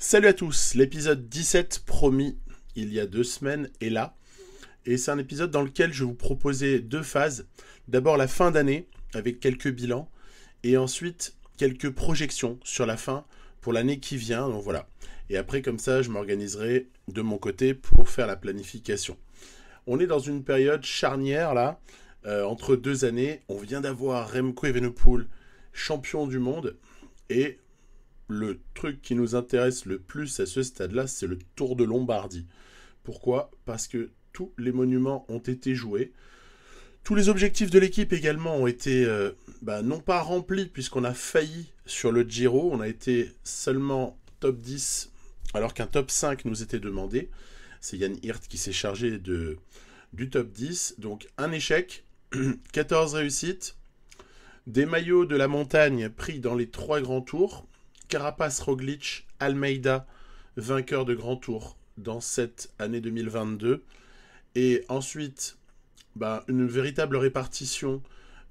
Salut à tous, l'épisode 17 promis il y a 2 semaines est là. Et c'est un épisode dans lequel je vous proposais deux phases. D'abord la fin d'année avec quelques bilans et ensuite quelques projections sur la fin pour l'année qui vient. Donc voilà. Et après comme ça je m'organiserai de mon côté pour faire la planification. On est dans une période charnière là, entre 2 années. On vient d'avoir Remco Evenepoel champion du monde et le truc qui nous intéresse le plus à ce stade-là, c'est le Tour de Lombardie. Pourquoi ? Parce que tous les monuments ont été joués. Tous les objectifs de l'équipe également ont été non pas remplis puisqu'on a failli sur le Giro. On a été seulement top 10 alors qu'un top 5 nous était demandé. C'est Jan Hirt qui s'est chargé du top 10. Donc un échec, 14 réussites, des maillots de la montagne pris dans les 3 grands tours. Carapaz, Roglic, Almeida, vainqueur de grand tour dans cette année 2022. Et ensuite, une véritable répartition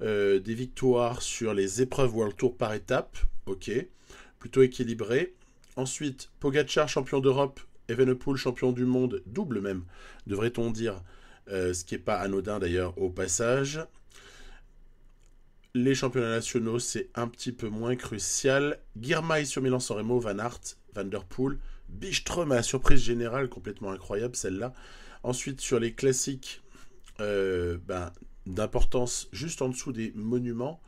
des victoires sur les épreuves World Tour par étape. Ok, plutôt équilibré. Ensuite, Pogačar, champion d'Europe, Evenepoel, champion du monde, double même, devrait-on dire, ce qui n'est pas anodin d'ailleurs au passage. Les championnats nationaux, c'est un petit peu moins crucial. Girmay sur Milan-San Remo, Van Aert, Van der Poel, Bijstrom à la surprise générale, complètement incroyable celle-là. Ensuite, sur les classiques d'importance juste en dessous des monuments,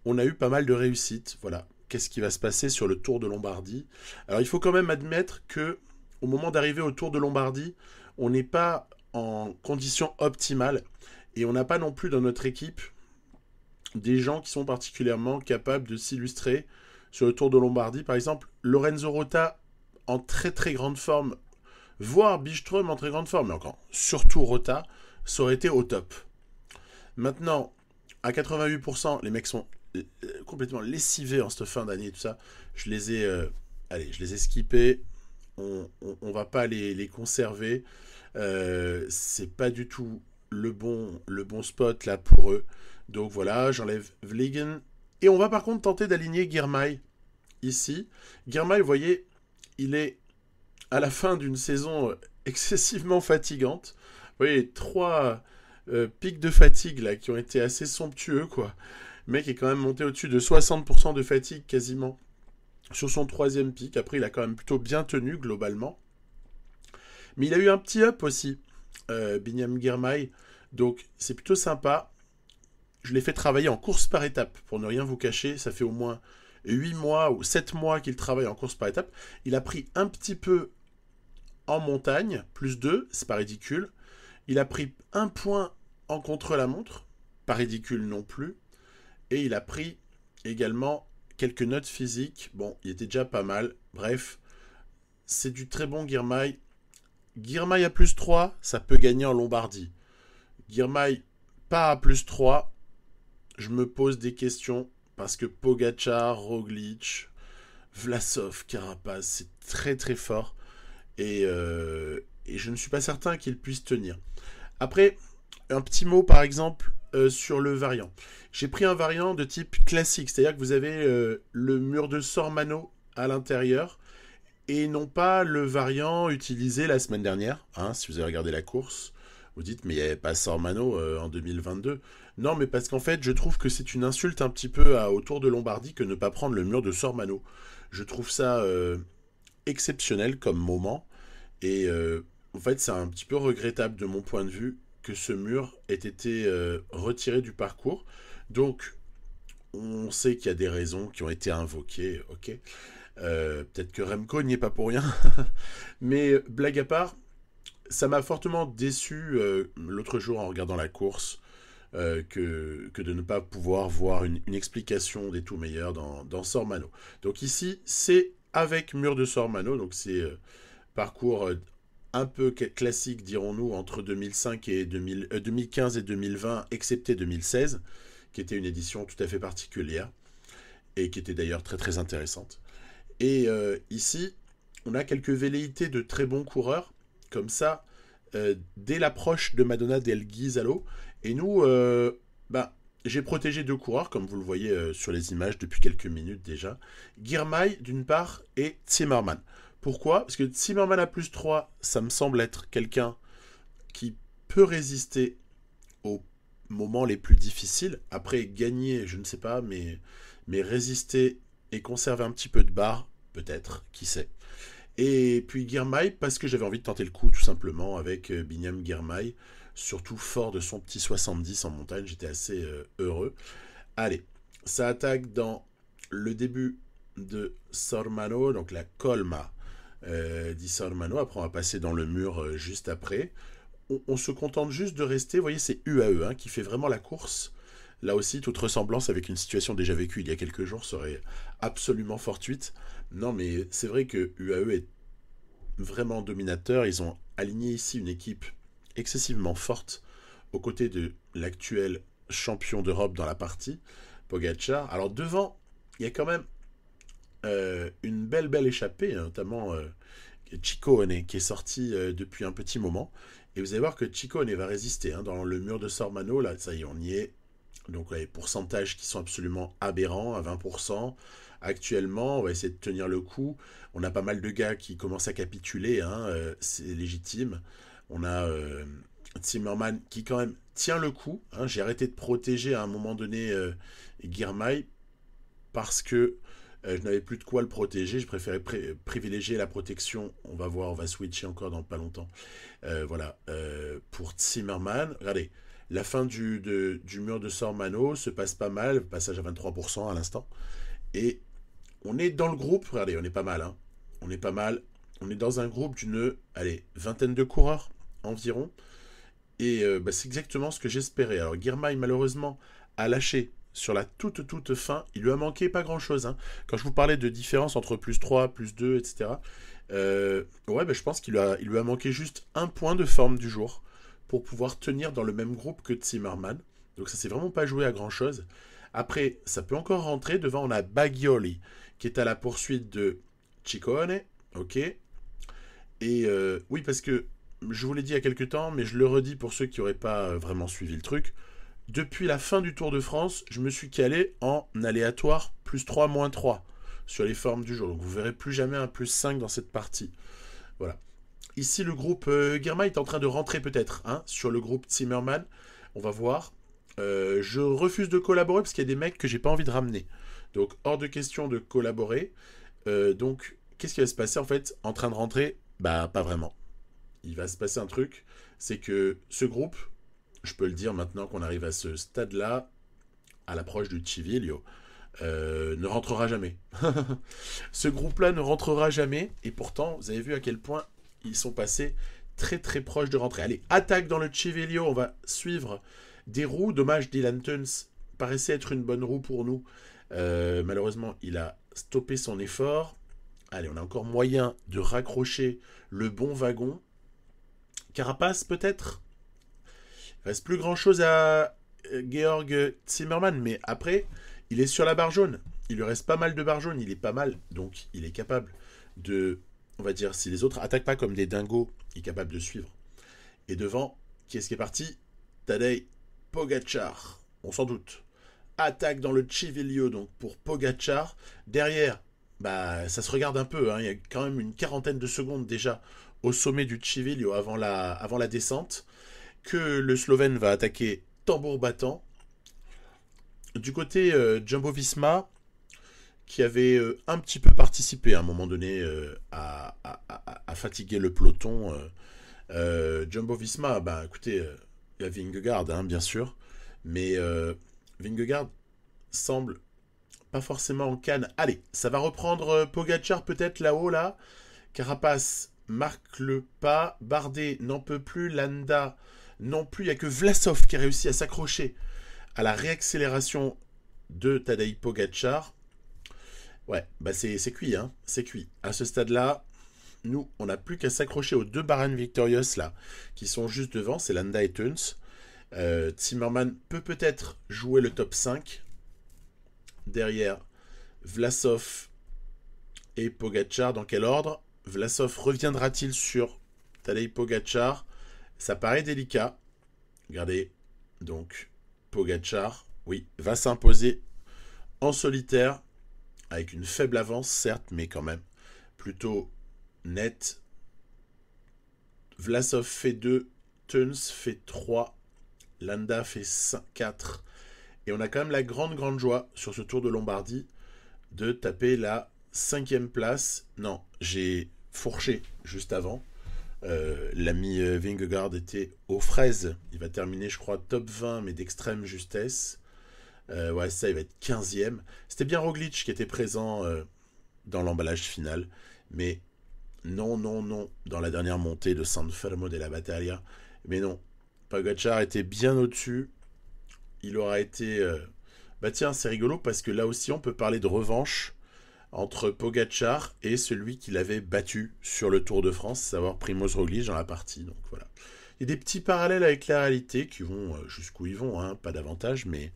on a eu pas mal de réussites. Voilà. Qu'est-ce qui va se passer sur le Tour de Lombardie ? Alors, il faut quand même admettre que au moment d'arriver au Tour de Lombardie, on n'est pas en condition optimale et on n'a pas non plus dans notre équipe des gens qui sont particulièrement capables de s'illustrer sur le Tour de Lombardie. Par exemple, Lorenzo Rota en très très grande forme, voire Bijstrom en très grande forme, mais encore surtout Rota, ça aurait été au top. Maintenant, à 88%, les mecs sont complètement lessivés en cette fin d'année et tout ça. Je les ai skippés. On va pas les conserver. C'est pas du tout le bon spot là pour eux. Donc voilà, j'enlève Vliegen. Et on va par contre tenter d'aligner Girmay ici. Girmay, vous voyez, il est à la fin d'une saison excessivement fatigante. Vous voyez, 3 pics de fatigue là qui ont été assez somptueux, quoi. Le mec est quand même monté au-dessus de 60% de fatigue quasiment sur son 3e pic. Après, il a quand même plutôt bien tenu globalement. Mais il a eu un petit up aussi, Binyam Girmay. Donc c'est plutôt sympa. Je l'ai fait travailler en course par étape, pour ne rien vous cacher. Ça fait au moins 8 mois ou 7 mois qu'il travaille en course par étape. Il a pris un petit peu en montagne, plus 2, c'est pas ridicule. Il a pris 1 point en contre-la-montre, pas ridicule non plus. Et il a pris également quelques notes physiques. Bon, il était déjà pas mal. Bref, c'est du très bon Girmay. Girmay à plus 3, ça peut gagner en Lombardie. Girmay pas à plus 3, je me pose des questions parce que Pogačar, Roglic, Vlasov, Carapaz, c'est très très fort et je ne suis pas certain qu'il puisse tenir. Après, un petit mot par exemple sur le variant. J'ai pris un variant de type classique, c'est-à-dire que vous avez le mur de Sormano à l'intérieur et non pas le variant utilisé la semaine dernière, si vous avez regardé la course. Vous dites, mais il n'y avait pas Sormano en 2022. Non, mais parce qu'en fait, je trouve que c'est une insulte un petit peu au Tour de Lombardie que ne pas prendre le mur de Sormano. Je trouve ça exceptionnel comme moment. Et en fait, c'est un petit peu regrettable de mon point de vue que ce mur ait été retiré du parcours. Donc, on sait qu'il y a des raisons qui ont été invoquées, ok. Peut-être que Remco n'y est pas pour rien. Mais blague à part, ça m'a fortement déçu l'autre jour en regardant la course que de ne pas pouvoir voir une explication des tout meilleurs dans Sormano. Donc ici, c'est avec mur de Sormano, donc c'est parcours un peu classique, dirons-nous, entre 2005 et 2015 et 2020, excepté 2016, qui était une édition tout à fait particulière et qui était d'ailleurs très très intéressante. Et ici, on a quelques velléités de très bons coureurs, comme ça, dès l'approche de Madonna del Ghisallo. Et nous, j'ai protégé 2 coureurs, comme vous le voyez sur les images depuis quelques minutes déjà. Girmay, d'une part, et Zimmermann. Pourquoi? Parce que Zimmerman à +3, ça me semble être quelqu'un qui peut résister aux moments les plus difficiles. Après, gagner, je ne sais pas, mais résister et conserver un petit peu de barre, peut-être, qui sait. Et puis Girmay, parce que j'avais envie de tenter le coup, tout simplement, avec Binyam Girmay, surtout fort de son petit 70 en montagne, j'étais assez heureux. Allez, ça attaque dans le début de Sormano, donc la colma di Sormano. Après, on va passer dans le mur juste après. On se contente juste de rester, vous voyez, c'est UAE hein, qui fait vraiment la course. Là aussi, toute ressemblance avec une situation déjà vécue il y a quelques jours serait absolument fortuite. Non, mais c'est vrai que UAE est vraiment dominateur. Ils ont aligné ici une équipe excessivement forte aux côtés de l'actuel champion d'Europe dans la partie, Pogacar. Alors devant, il y a quand même une belle échappée, hein, notamment Ciccone qui est sorti depuis un petit moment. Et vous allez voir que Ciccone va résister hein, dans le mur de Sormano. Là, ça y est, on y est. Donc les pourcentages qui sont absolument aberrants à 20%. Actuellement, on va essayer de tenir le coup. On a pas mal de gars qui commencent à capituler, hein, c'est légitime. On a Zimmerman qui quand même tient le coup. Hein. J'ai arrêté de protéger à un moment donné Girmay parce que je n'avais plus de quoi le protéger. Je préférais privilégier la protection. On va voir, on va switcher encore dans pas longtemps. Voilà, pour Zimmerman. Regardez, la fin du mur de Sormano se passe pas mal. Passage à 23% à l'instant. Et on est dans le groupe. Regardez, on est pas mal. Hein. On est pas mal. On est dans un groupe d'une, allez, vingtaine de coureurs environ. Et c'est exactement ce que j'espérais. Alors, Girmay, malheureusement, a lâché sur la toute fin. Il lui a manqué pas grand-chose. Hein. Quand je vous parlais de différence entre +3, +2, etc., je pense qu'il lui a manqué juste un point de forme du jour pour pouvoir tenir dans le même groupe que Zimmerman. Donc ça s'est vraiment pas joué à grand-chose. Après, ça peut encore rentrer. Devant, on a Bagioli qui est à la poursuite de Ciccone. Ok. Et oui, parce que je vous l'ai dit il y a quelques temps, mais je le redis pour ceux qui n'auraient pas vraiment suivi le truc. Depuis la fin du Tour de France, je me suis calé en aléatoire +3, -3 sur les formes du jour. Donc vous verrez plus jamais un +5 dans cette partie. Voilà. Ici, le groupe Girmay est en train de rentrer peut-être hein, sur le groupe Zimmerman. On va voir. Je refuse de collaborer parce qu'il y a des mecs que j'ai pas envie de ramener. Donc hors de question de collaborer. Donc qu'est-ce qui va se passer en fait en train de rentrer? Bah pas vraiment. Il va se passer un truc, c'est que ce groupe, je peux le dire maintenant qu'on arrive à ce stade-là, à l'approche du Civiglio, ne rentrera jamais. Ce groupe-là ne rentrera jamais, et pourtant, vous avez vu à quel point ils sont passés très proches de rentrer. Allez, attaque dans le Civiglio, on va suivre des roues. Dommage, Dylan Teuns paraissait être une bonne roue pour nous. Malheureusement, il a stoppé son effort. Allez, on a encore moyen de raccrocher le bon wagon. Carapace, peut-être. Il reste plus grand-chose à Georg Zimmerman, mais après, il est sur la barre jaune. Il lui reste pas mal de barres jaunes, il est pas mal. Donc, il est capable de, on va dire, si les autres attaquent pas comme des dingos, il est capable de suivre. Et devant, qui est-ce qui est parti? Tadej Pogacar, on s'en doute. Attaque dans le Civiglio, donc pour Pogacar. Derrière, ça se regarde un peu. Hein. Il y a quand même une quarantaine de secondes déjà au sommet du Civiglio avant la descente, que le Slovène va attaquer tambour battant. Du côté Jumbo-Visma, qui avait un petit peu participé à un moment donné à fatiguer le peloton. Jumbo-Visma, écoutez, il y a Vingegaard, hein, bien sûr, mais Vingegaard semble pas forcément en canne. Allez, ça va reprendre Pogacar peut-être là-haut, là. Carapace marque le pas. Bardet n'en peut plus. Landa non plus. Il n'y a que Vlasov qui a réussi à s'accrocher à la réaccélération de Tadej Pogacar. Ouais, c'est cuit, hein. C'est cuit. À ce stade-là, nous, on n'a plus qu'à s'accrocher aux deux Bahrain Victorious, là, qui sont juste devant. C'est Landa et Teuns. Zimmerman peut peut-être jouer le top 5. Derrière, Vlasov et Pogacar. Dans quel ordre? Vlasov reviendra-t-il sur Tadej Pogacar? Ça paraît délicat. Regardez, donc Pogacar, oui, va s'imposer en solitaire, avec une faible avance, certes, mais quand même plutôt net. Vlasov fait 2, Teuns fait 3, Landa fait 4. Et on a quand même la grande joie sur ce Tour de Lombardie de taper la 5e place. Non, j'ai fourché juste avant. L'ami Vingegaard était aux fraises. Il va terminer, je crois, top 20, mais d'extrême justesse. Ouais, ça, il va être 15e. C'était bien Roglic qui était présent dans l'emballage final. Mais non, dans la dernière montée de San Fermo della Battaglia. Mais non, Pogačar était bien au-dessus. Il aura été... Bah tiens, c'est rigolo parce que là aussi, on peut parler de revanche entre Pogačar et celui qui l'avait battu sur le Tour de France, savoir Primož Roglič dans la partie. Donc voilà. Il y a des petits parallèles avec la réalité qui vont jusqu'où ils vont, hein, pas davantage, mais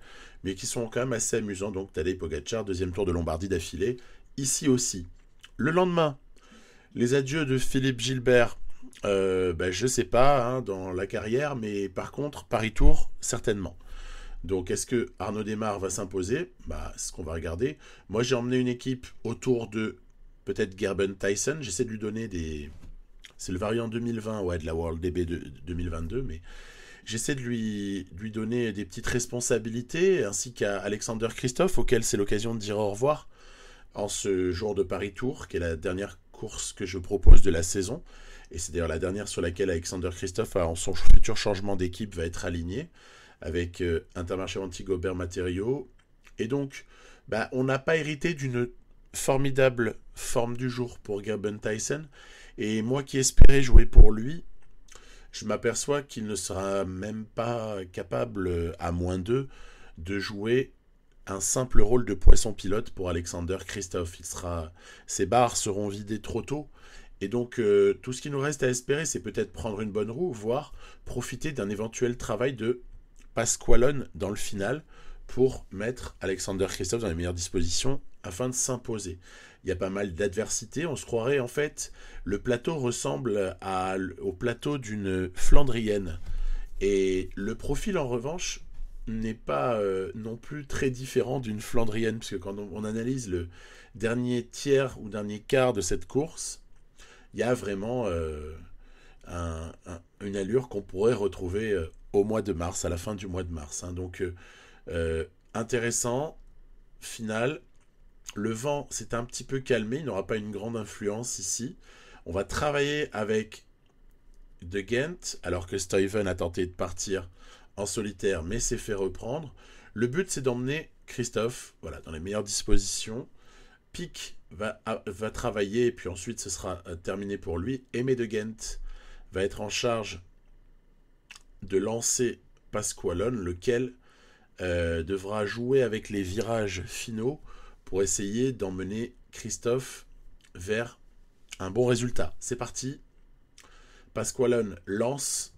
qui sont quand même assez amusants. Donc Tadej Pogačar, 2e Tour de Lombardie d'affilée, ici aussi. Le lendemain, les adieux de Philippe Gilbert, je sais pas, hein, dans la carrière, mais par contre, Paris-Tour, certainement. Donc, est-ce que Arnaud Démare va s'imposer ? C'est ce qu'on va regarder. Moi, j'ai emmené une équipe autour de peut-être Gerben Tyson. J'essaie de lui donner des... C'est le variant 2020, ouais, de la World DB de 2022, mais j'essaie de lui donner des petites responsabilités, ainsi qu'à Alexander Kristoff, auquel c'est l'occasion de dire au revoir en ce jour de Paris-Tour, qui est la dernière course que je propose de la saison. Et c'est d'ailleurs la dernière sur laquelle Alexander Kristoff, en son futur changement d'équipe, va être aligné avec Intermarché Antigobert Matériaux. Et donc, on n'a pas hérité d'une formidable forme du jour pour Gerben Tyson. Et moi qui espérais jouer pour lui, je m'aperçois qu'il ne sera même pas capable, à -2, de jouer un simple rôle de poisson pilote pour Alexander Kristoff. Ses barres seront vidées trop tôt. Et donc, tout ce qui nous reste à espérer, c'est peut-être prendre une bonne roue, voire profiter d'un éventuel travail de Pasqualone dans le final pour mettre Alexander Kristoff dans les meilleures dispositions afin de s'imposer. Il y a pas mal d'adversité. On se croirait, en fait, le plateau ressemble au plateau d'une Flandrienne. Et le profil, en revanche, n'est pas non plus très différent d'une Flandrienne, puisque quand on analyse le dernier tiers ou dernier quart de cette course, il y a vraiment une allure qu'on pourrait retrouver au mois de mars, à la fin du mois de mars. Hein. Donc, intéressant, final. Le vent s'est un petit peu calmé, il n'aura pas une grande influence ici. On va travailler avec De Gendt, alors que Stuyven a tenté de partir en solitaire, mais s'est fait reprendre. Le but, c'est d'emmener Kristoff, voilà, dans les meilleures dispositions. Pic va travailler, et puis ensuite, ce sera terminé pour lui. Aimé De Gendt va être en charge de lancer Pasqualone, lequel devra jouer avec les virages finaux pour essayer d'emmener Kristoff vers un bon résultat. C'est parti. Pasqualone lance.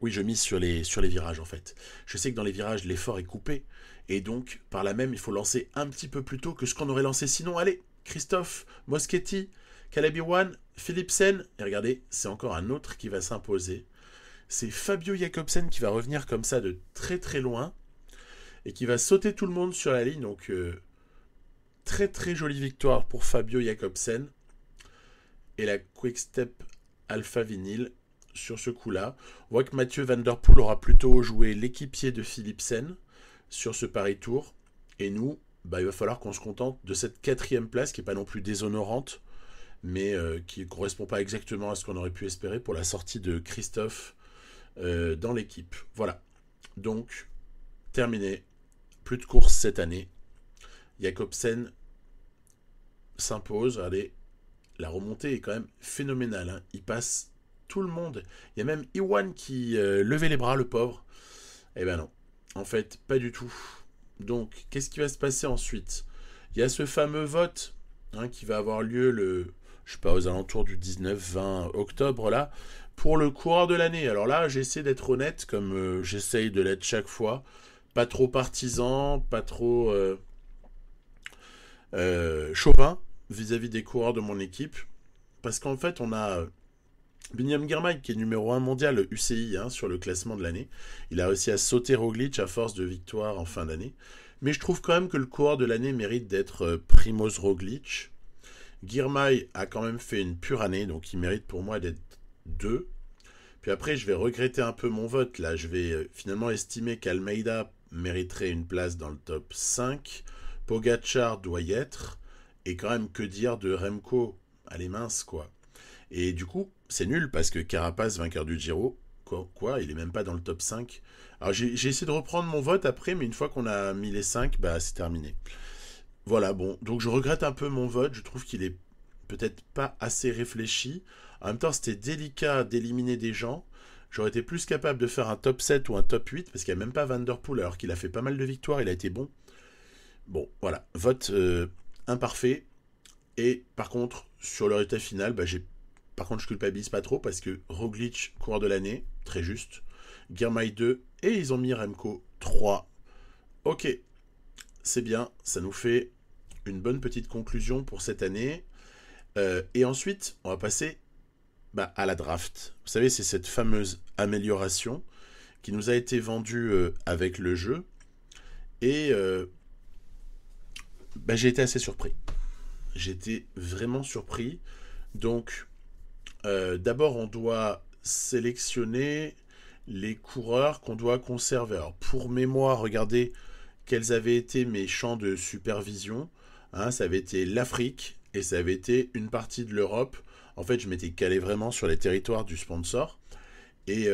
Oui, je mise sur les virages en fait. Je sais que dans les virages, l'effort est coupé. Et donc, par là même, il faut lancer un petit peu plus tôt que ce qu'on aurait lancé sinon. Allez, Kristoff, Moschetti, Caleb Ewan, Philipsen. Et regardez, c'est encore un autre qui va s'imposer. C'est Fabio Jakobsen qui va revenir comme ça de très très loin. Et qui va sauter tout le monde sur la ligne. Donc, très très jolie victoire pour Fabio Jakobsen. Et la Quick-Step Alpha Vinyl sur ce coup-là. On voit que Mathieu Van Der Poel aura plutôt joué l'équipier de Philipsen sur ce Paris-Tour. Et nous, il va falloir qu'on se contente de cette 4e place qui n'est pas non plus déshonorante, mais qui ne correspond pas exactement à ce qu'on aurait pu espérer pour la sortie de Kristoff dans l'équipe. Voilà. Donc, terminé. Plus de courses cette année. Jakobsen s'impose. Regardez, la remontée est quand même phénoménale. Hein. Il passe tout le monde. Il y a même Ewan qui levait les bras, le pauvre. Eh ben non. En fait, pas du tout. Donc, qu'est-ce qui va se passer ensuite ? Il y a ce fameux vote qui va avoir lieu aux alentours du 19-20 octobre, là, pour le coureur de l'année. Alors là, j'essaie d'être honnête, comme j'essaye de l'être chaque fois. Pas trop partisan, pas trop chauvin vis-à-vis des coureurs de mon équipe. Parce qu'en fait, on a Biniam Girmay qui est numéro 1 mondial UCI sur le classement de l'année. Il a réussi à sauter Roglic à force de victoires en fin d'année. Mais je trouve quand même que le coureur de l'année mérite d'être Primož Roglič. Girmay a quand même fait une pure année, donc il mérite pour moi d'être 2. Puis après, je vais regretter un peu mon vote. Là, je vais finalement estimer qu'Almeida mériterait une place dans le top 5. Pogacar doit y être. Et quand même, que dire de Remco? Elle est mince, quoi. Et du coup, c'est nul parce que Carapaz, vainqueur du Giro, quoi, il est même pas dans le top 5. Alors j'ai essayé de reprendre mon vote après, mais une fois qu'on a mis les 5, bah c'est terminé. Voilà, bon, donc je regrette un peu mon vote, je trouve qu'il est peut-être pas assez réfléchi. En même temps, c'était délicat d'éliminer des gens. J'aurais été plus capable de faire un top 7 ou un top 8, parce qu'il n'y a même pas Van Der Poel, alors qu'il a fait pas mal de victoires, il a été bon. Bon, voilà, vote imparfait. Et par contre, sur le résultat final, bah, par contre, je culpabilise pas trop, parce que Roglic, coureur de l'année, très juste. Girmay 2, et ils ont mis Remco 3. Ok, c'est bien, ça nous fait une bonne petite conclusion pour cette année. Et ensuite, on va passer à la draft. Vous savez, c'est cette fameuse amélioration qui nous a été vendue avec le jeu. Et j'ai été assez surpris. J'étais vraiment surpris. Donc, d'abord, on doit sélectionner les coureurs qu'on doit conserver. Alors, pour mémoire, regardez quels avaient été mes champs de supervision. Hein, ça avait été l'Afrique et ça avait été une partie de l'Europe. En fait, je m'étais calé vraiment sur les territoires du sponsor. Et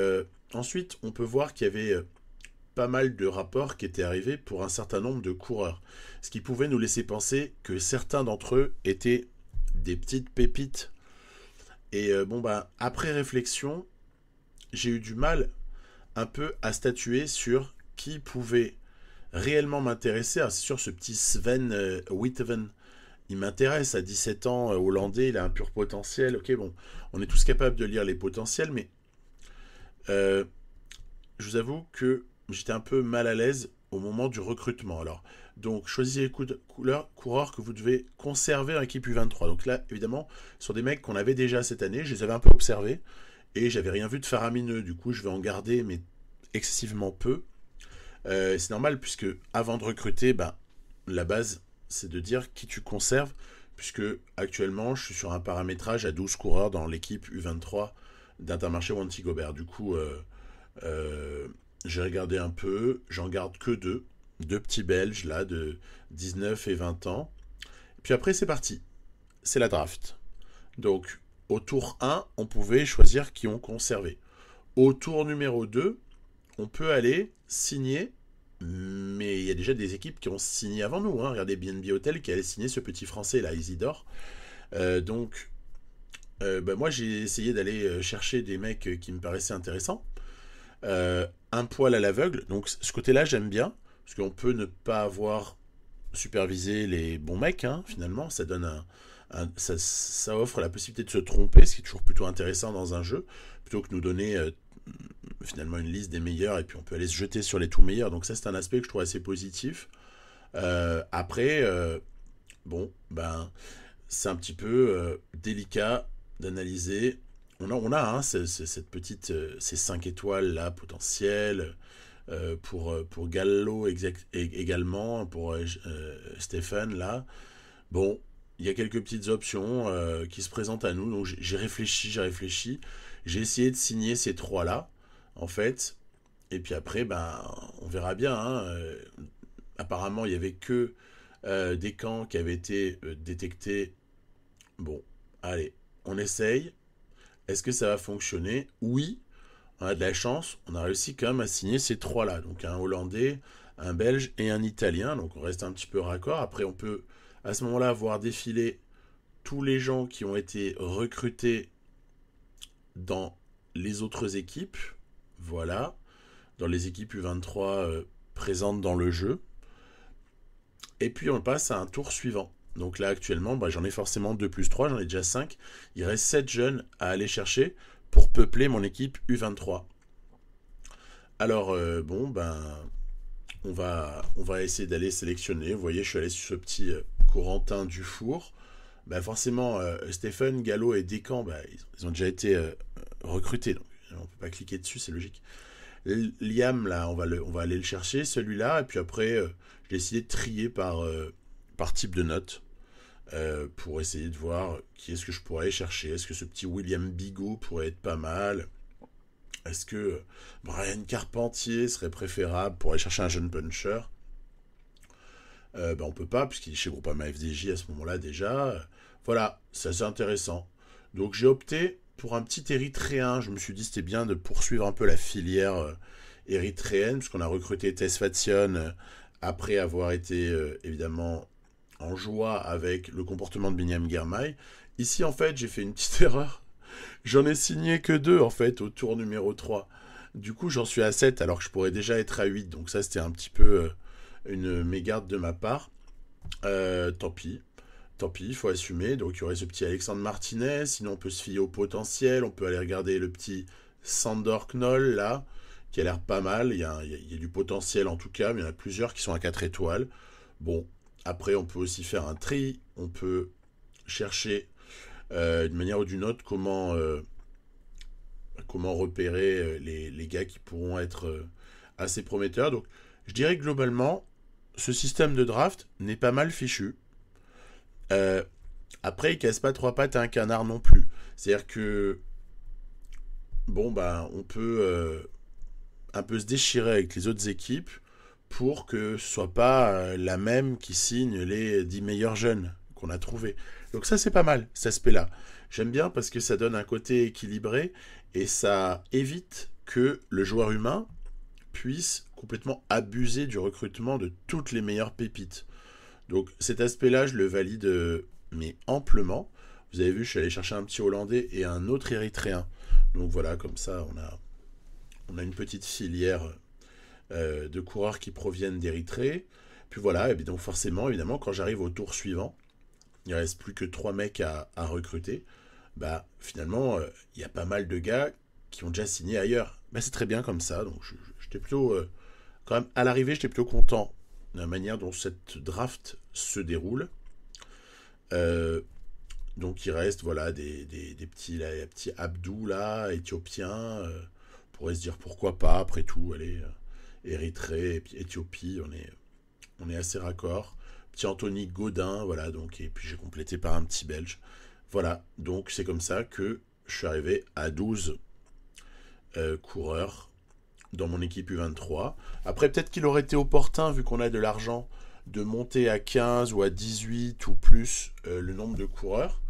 ensuite, on peut voir qu'il y avait pas mal de rapports qui étaient arrivés pour un certain nombre de coureurs. Ce qui pouvait nous laisser penser que certains d'entre eux étaient des petites pépites. Et après réflexion, j'ai eu du mal un peu à statuer sur qui pouvait réellement m'intéresser. Alors, c'est sûr, ce petit Sven Witteven, il m'intéresse à 17 ans, hollandais, il a un pur potentiel. Ok, bon, on est tous capables de lire les potentiels, mais je vous avoue que j'étais un peu mal à l'aise au moment du recrutement. Alors, donc, choisissez les coureurs que vous devez conserver en équipe U23. Donc là, évidemment, ce sont des mecs qu'on avait déjà cette année, je les avais un peu observés, et j'avais rien vu de faramineux. Du coup, je vais en garder, mais excessivement peu. C'est normal, puisque avant de recruter, la base, c'est de dire qui tu conserves, puisque actuellement, je suis sur un paramétrage à 12 coureurs dans l'équipe U23 d'Intermarché Wanty-Gobert. Du coup, j'ai regardé un peu, j'en garde que deux petits Belges, là, de 19 et 20 ans. Puis après, c'est parti. C'est la draft. Donc, au tour 1, on pouvait choisir qui on conservait. Au tour numéro 2, on peut aller signer, mais il y a déjà des équipes qui ont signé avant nous. Hein. Regardez BNB Hotel qui allait signer ce petit français là, Isidore. Moi j'ai essayé d'aller chercher des mecs qui me paraissaient intéressants. Un poil à l'aveugle, donc ce côté-là j'aime bien, parce qu'on peut ne pas avoir supervisé les bons mecs, hein, finalement, ça donne ça offre la possibilité de se tromper, ce qui est toujours plutôt intéressant dans un jeu, plutôt que nous donner finalement une liste des meilleurs et puis on peut aller se jeter sur les tout meilleurs. Donc ça c'est un aspect que je trouve assez positif. Après, c'est un petit peu délicat d'analyser. On a cette petite, ces 5 étoiles là potentielles pour Gallo également, pour Stéphane là. Bon, il y a quelques petites options qui se présentent à nous. Donc j'ai réfléchi. J'ai essayé de signer ces trois-là, en fait. Et puis après, on verra bien. Hein. Apparemment, il n'y avait que des camps qui avaient été détectés. Bon, allez, on essaye. Est-ce que ça va fonctionner? Oui, on a de la chance. On a réussi quand même à signer ces trois-là. Donc un Hollandais, un Belge et un Italien. Donc on reste un petit peu raccord. Après, on peut à ce moment-là voir défiler tous les gens qui ont été recrutés dans les autres équipes, voilà, dans les équipes U23 présentes dans le jeu. Et puis on passe à un tour suivant. Donc là actuellement, j'en ai forcément 2 plus 3, j'en ai déjà 5. Il reste 7 jeunes à aller chercher pour peupler mon équipe U23. Alors on va essayer d'aller sélectionner. Vous voyez, je suis allé sur ce petit Corentin Dufour. Forcément, Stéphane, Gallo et Descamps, ils ont déjà été recrutés. Donc, on ne peut pas cliquer dessus, c'est logique. Liam, là, on va aller le chercher, celui-là. Et puis après, j'ai décidé de trier par type de note. pour essayer de voir qui est-ce que je pourrais aller chercher. Est-ce que ce petit William Bigot pourrait être pas mal? Est-ce que Brian Carpentier serait préférable pour aller chercher un jeune puncher? On peut pas, puisqu'il est chez Groupama FDJ à ce moment-là déjà. Voilà, c'est assez intéressant. Donc j'ai opté pour un petit érythréen. Je me suis dit c'était bien de poursuivre un peu la filière érythréenne, puisqu'on a recruté Tesfatsion après avoir été évidemment en joie avec le comportement de Binyam Girmay. Ici, en fait, j'ai fait une petite erreur. J'en ai signé que 2, en fait, au tour numéro 3. Du coup, j'en suis à 7, alors que je pourrais déjà être à 8. Donc ça, c'était un petit peu une mégarde de ma part. Tant pis. Tant pis, il faut assumer. Donc il y aurait ce petit Alexandre Martinez. Sinon, on peut se fier au potentiel. On peut aller regarder le petit Sandor Knoll, là, qui a l'air pas mal. Il y a du potentiel, en tout cas, mais il y en a plusieurs qui sont à 4 étoiles. Bon, après, on peut aussi faire un tri. On peut chercher d'une manière ou d'une autre comment repérer les gars qui pourront être assez prometteurs. Donc, je dirais que globalement, ce système de draft n'est pas mal fichu. Euh, Après, il casse pas trois pattes à un canard non plus. C'est-à-dire que, on peut un peu se déchirer avec les autres équipes pour que ce soit pas la même qui signe les 10 meilleurs jeunes qu'on a trouvés. Donc ça, c'est pas mal, cet aspect-là. J'aime bien parce que ça donne un côté équilibré et ça évite que le joueur humain puisse complètement abuser du recrutement de toutes les meilleures pépites. Donc cet aspect-là, je le valide mais amplement. Vous avez vu, je suis allé chercher un petit Hollandais et un autre Érythréen. Donc voilà, comme ça, on a une petite filière de coureurs qui proviennent d'Érythrée. Puis voilà, et bien donc forcément, évidemment, quand j'arrive au tour suivant, il ne reste plus que 3 mecs à recruter. Finalement, il y a pas mal de gars qui ont déjà signé ailleurs. C'est très bien comme ça. Donc j'étais plutôt, quand même, à l'arrivée, j'étais plutôt content de la manière dont cette draft se déroule. Donc il reste voilà des petits Abdou là, éthiopiens. On pourrait se dire pourquoi pas, après tout, allez, Érythrée, et puis Éthiopie, on est assez raccord. Petit Anthony Gaudin, voilà, donc, et puis j'ai complété par un petit Belge. Voilà, donc c'est comme ça que je suis arrivé à 12 coureurs dans mon équipe U23. Après, peut-être qu'il aurait été opportun, vu qu'on a de l'argent, de monter à 15 ou à 18 ou plus le nombre de coureurs.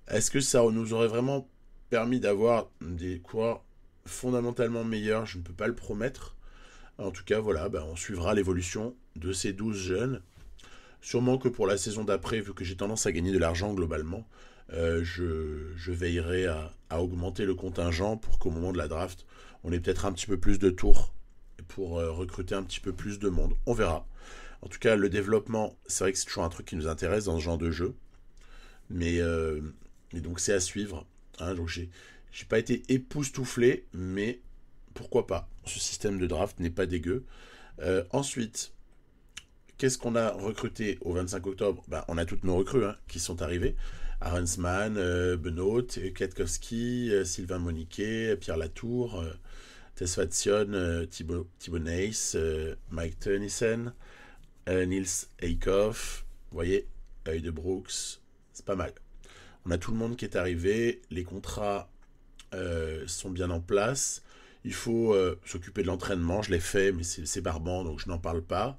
Est-ce que ça nous aurait vraiment permis d'avoir des coureurs fondamentalement meilleurs? Je ne peux pas le promettre. En tout cas, voilà, on suivra l'évolution de ces 12 jeunes. Sûrement que pour la saison d'après, vu que j'ai tendance à gagner de l'argent globalement, je veillerai à augmenter le contingent pour qu'au moment de la draft, on ait peut-être un petit peu plus de tours pour recruter un petit peu plus de monde. On verra. En tout cas, le développement, c'est vrai que c'est toujours un truc qui nous intéresse dans ce genre de jeu. Mais donc c'est à suivre. Hein, donc j'ai pas été époustouflé, mais pourquoi pas. Ce système de draft n'est pas dégueu. Ensuite, qu'est-ce qu'on a recruté au 25 octobre? On a toutes nos recrues qui sont arrivées. Arensman, Benoît, Kwiatkowski, Sylvain Moniquet, Pierre Latour, Tesfatsion, Thibaut Neis, Mike Tennyson, Niels Eikhoff, vous voyez, Œil de Brooks, c'est pas mal. On a tout le monde qui est arrivé, les contrats sont bien en place. Il faut s'occuper de l'entraînement, je l'ai fait, mais c'est barbant, donc je n'en parle pas.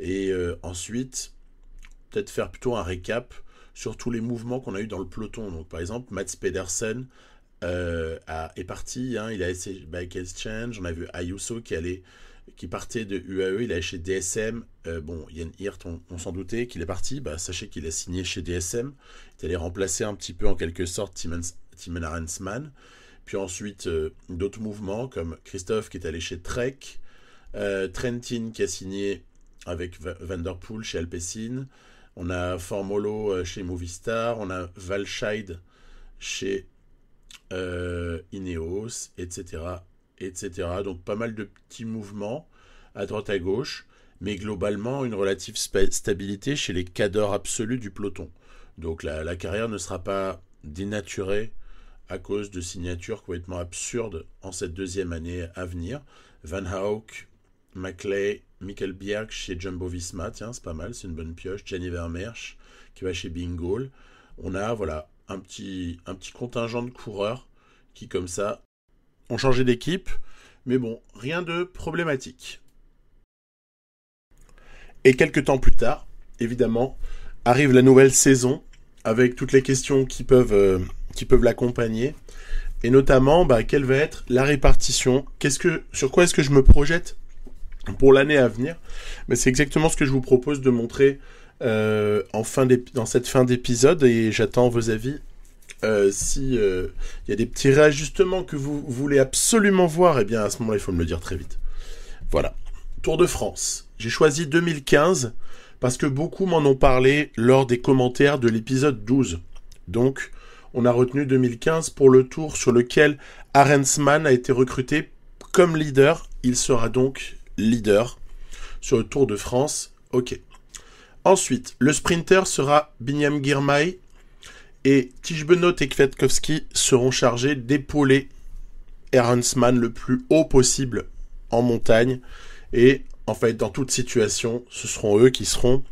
Et ensuite, peut-être faire plutôt un récap sur tous les mouvements qu'on a eu dans le peloton. Donc par exemple, Mats Pedersen est parti, il a essayé Bike Exchange, on a vu Ayuso qui partait de UAE, il est chez DSM. Yann Hirt, on s'en doutait qu'il est parti. Sachez qu'il a signé chez DSM. Il est allé remplacer un petit peu en quelque sorte Timon Arensman. Puis ensuite, d'autres mouvements comme Christophe qui est allé chez Trek, Trentin qui a signé avec Vanderpool chez Alpecin. On a Formolo chez Movistar. On a Valscheid chez Ineos, etc. Donc pas mal de petits mouvements à droite à gauche, mais globalement une relative stabilité chez les cadors absolus du peloton. Donc la carrière ne sera pas dénaturée à cause de signatures complètement absurdes en cette deuxième année à venir. Van Hauck, Maclay, Mikkel Bjerg chez Jumbo-Visma, tiens, c'est pas mal, c'est une bonne pioche. Gianni Vermeersch qui va chez Bingoal. On a, voilà, un petit contingent de coureurs qui, comme ça, ont changé d'équipe. Mais bon, rien de problématique. Et quelques temps plus tard, évidemment, arrive la nouvelle saison avec toutes les questions qui peuvent l'accompagner. Et notamment, quelle va être la répartition ? Sur quoi est-ce que je me projette pour l'année à venir ? C'est exactement ce que je vous propose de montrer dans cette fin d'épisode. Et j'attends vos avis. Si y a des petits réajustements que vous voulez absolument voir, eh bien à ce moment-là, il faut me le dire très vite. Voilà. Tour de France. J'ai choisi 2015 parce que beaucoup m'en ont parlé lors des commentaires de l'épisode 12. Donc, on a retenu 2015 pour le tour sur lequel Arensman a été recruté comme leader. Il sera donc leader sur le Tour de France. Ok. Ensuite, le sprinter sera Binyam Girmay et Tiesj-Benoot et Kwiatkowski seront chargés d'épauler Arensman le plus haut possible en montagne. Et en fait, dans toute situation, ce seront eux qui seront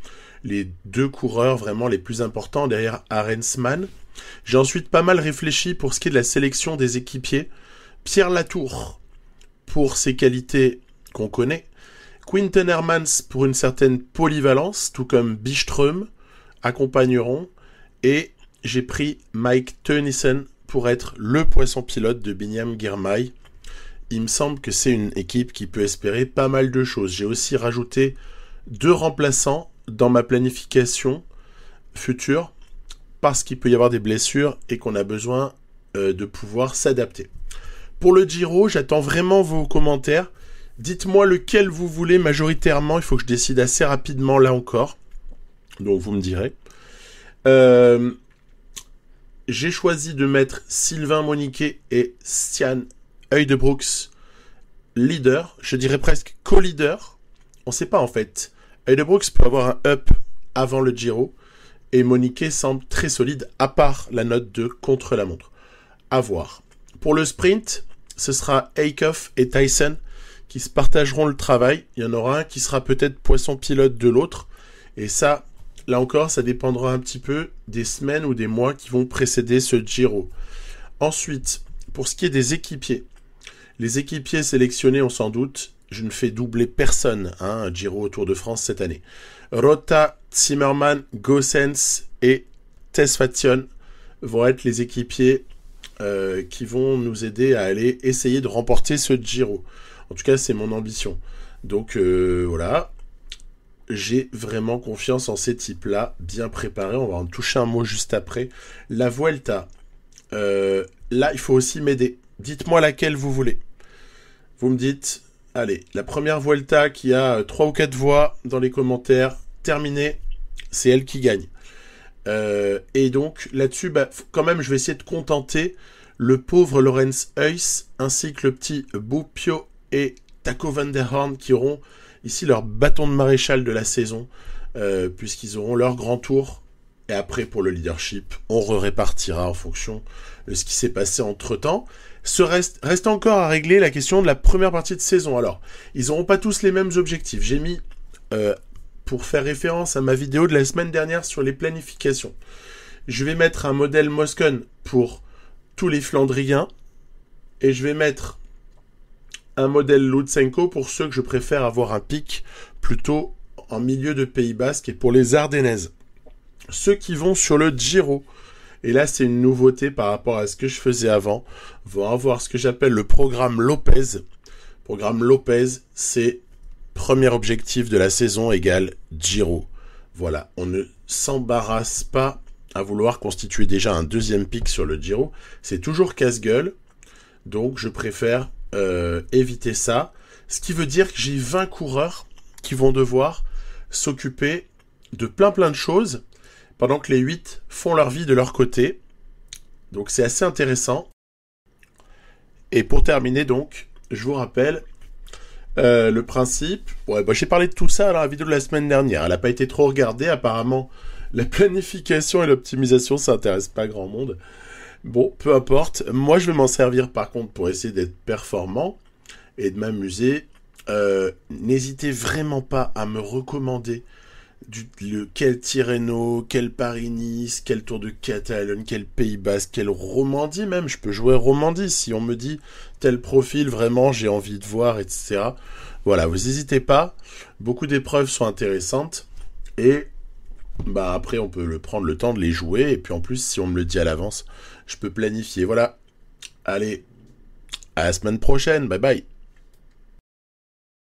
les deux coureurs vraiment les plus importants derrière Arensman. J'ai ensuite pas mal réfléchi pour ce qui est de la sélection des équipiers. Pierre Latour, pour ses qualités qu'on connaît. Quinten Hermans, pour une certaine polyvalence, tout comme Byström, accompagneront. Et j'ai pris Mike Teunissen pour être le poisson pilote de Binyam Girmay. Il me semble que c'est une équipe qui peut espérer pas mal de choses. J'ai aussi rajouté 2 remplaçants dans ma planification future parce qu'il peut y avoir des blessures et qu'on a besoin de pouvoir s'adapter. Pour le Giro, j'attends vraiment vos commentaires. Dites-moi lequel vous voulez majoritairement. Il faut que je décide assez rapidement là encore. Donc vous me direz. J'ai choisi de mettre Sylvain Moniquet et Stian Uijtdebroeks leader, je dirais presque co-leader. On ne sait pas en fait. Uijtdebroeks peut avoir un up avant le Giro et Moniquet semble très solide à part la note de contre-la-montre. À voir. Pour le sprint, ce sera Eekhoff et Thijssen qui se partageront le travail. Il y en aura un qui sera peut-être poisson pilote de l'autre. Et ça, là encore, ça dépendra un petit peu des semaines ou des mois qui vont précéder ce Giro. Ensuite, pour ce qui est des équipiers, les équipiers sélectionnés, on s'en doute, je ne fais doubler personne, un Giro au Tour de France cette année. Rota, Zimmermann, Goossens et Tesfatsion vont être les équipiers qui vont nous aider à aller essayer de remporter ce Giro. En tout cas, c'est mon ambition. Donc voilà, j'ai vraiment confiance en ces types-là, bien préparés. On va en toucher un mot juste après. La Vuelta, là, il faut aussi m'aider. Dites-moi laquelle vous voulez. Vous me dites, allez, la première Vuelta qui a 3 ou 4 voix dans les commentaires, terminée, c'est elle qui gagne. Et donc, là-dessus, quand même, je vais essayer de contenter le pauvre Lorenz Huys, ainsi que le petit Boupio et Taco van der Horn, qui auront ici leur bâton de maréchal de la saison, puisqu'ils auront leur grand tour. Et après, pour le leadership, on répartira en fonction de ce qui s'est passé entre-temps. Reste encore à régler la question de la première partie de saison. Alors, ils n'auront pas tous les mêmes objectifs. J'ai mis, pour faire référence à ma vidéo de la semaine dernière sur les planifications, je vais mettre un modèle Moscon pour tous les Flandriens et je vais mettre un modèle Lutsenko pour ceux que je préfère avoir un pic plutôt en milieu de Pays Basque et pour les Ardennaises. Ceux qui vont sur le Giro, et là c'est une nouveauté par rapport à ce que je faisais avant, vont avoir ce que j'appelle le programme Lopez. Programme Lopez, c'est premier objectif de la saison égale Giro. Voilà, on ne s'embarrasse pas à vouloir constituer déjà un deuxième pic sur le Giro. C'est toujours casse-gueule, donc je préfère éviter ça. Ce qui veut dire que j'ai 20 coureurs qui vont devoir s'occuper de plein de choses pendant que les 8 font leur vie de leur côté. Donc c'est assez intéressant. Et pour terminer donc, je vous rappelle le principe. Ouais, j'ai parlé de tout ça dans la vidéo de la semaine dernière. Elle n'a pas été trop regardée. Apparemment, la planification et l'optimisation, ça n'intéresse pas grand monde. Bon, peu importe. Moi, je vais m'en servir par contre pour essayer d'être performant et de m'amuser N'hésitez vraiment pas à me recommander quel Tirreno, quel Paris-Nice, quel Tour de Catalogne, quel Pays Basque, quel Romandie même. Je peux jouer Romandie si on me dit tel profil, vraiment j'ai envie de voir, etc. Voilà, vous n'hésitez pas. Beaucoup d'épreuves sont intéressantes. Et bah après, on peut prendre le temps de les jouer. Et puis en plus, si on me le dit à l'avance, je peux planifier. Voilà. Allez, à la semaine prochaine. Bye bye.